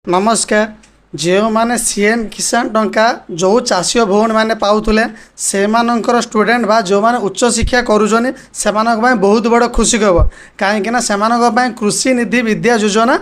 नमस्कार। जो माने सीएम किसान टंका जो चाषी भौणी मैंने पाऊले से स्टूडेंट बा जो माने उच्च शिक्षा करुचनी से बहुत बड़ खुशी खबर कहीं से कृषि निधि विद्या योजना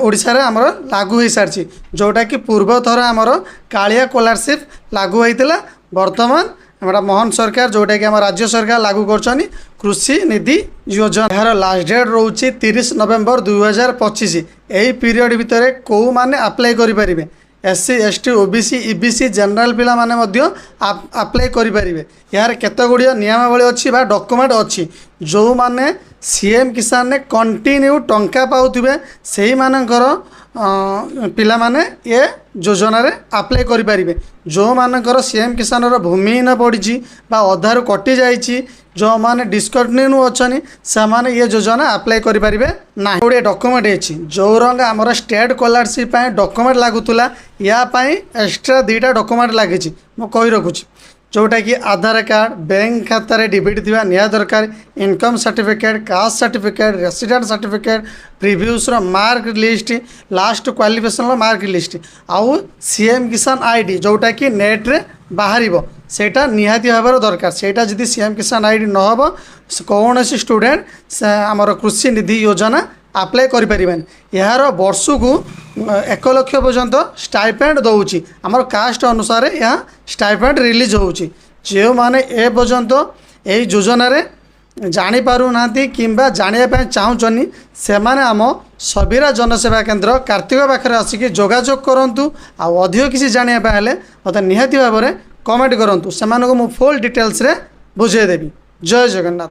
ओडिशा रे आमर लागू हो सारी जोटा कि पूर्व थर आमर कालिया स्कॉलरशिप लागू होता बर्तमान हमारा मोहन सरकार जोटा कि राज्य सरकार लागू कर कृषि निधि योजना यार लास्ट डेट रोचे 30 नवेम्बर 2025। यही पीरियड भितर कौ मैंने अप्लाई करें SC ST OBC EBC general पिला माने मध्य अप्लाई करें। यार केत गुड़िया नियमावली अच्छी डॉक्यूमेंट अच्छी जो माने सीएम किसान ने कंटिन्यू टंका पाउथिबे सेही मानकर पिला माने ये योजना रे अप्लाई करें। जो मानकर सीएम किसान भूमिहीन पड़ी अधारू कटि जाइए जो माने डिस्कंटिन्यू अच्छी से माने ये योजना अप्लाई करें ना। गोटे डॉक्यूमेंट अच्छी जो रंग आमर स्टेट स्कॉलरशिप डॉक्यूमेंट लगुला या एक्स्ट्रा 2टा डॉक्यूमेंट लगी मुझे रखुची जोटा कि आधार कार्ड बैंक खाता रे डेबिट थिबा निया दरकार income certificate caste certificate resident certificate previous mark list last qualification mark list आउ सीएम किसान आईडी जोटा कि नेट रे बाहर सेटा निहाती भाव दरकार सेटा जदि सीएम किसान आईडी न हो कौन स्टूडेंट आमर कृषि निधि योजना अप्लाई करें। यार वर्ष को 1 लाख पर्यंत स्टाइपेंड दौची आमर कास्ट अनुसार यह स्टाइपेंड रिलीज होची जो माने ए पर्यंत यही योजना रे जानी पारु नांती किंबा जानिया चाहूचनी से माने आम सबीरा जनसेवा केंद्र कार्तिक पाखे आसिक जोगाजोग करंतु आ अधिक किसी जानिया हेले मते निहाती भाव में कमेंट करंतु से फुल डिटेल्स रे बुझे देबी। जय जगन्नाथ।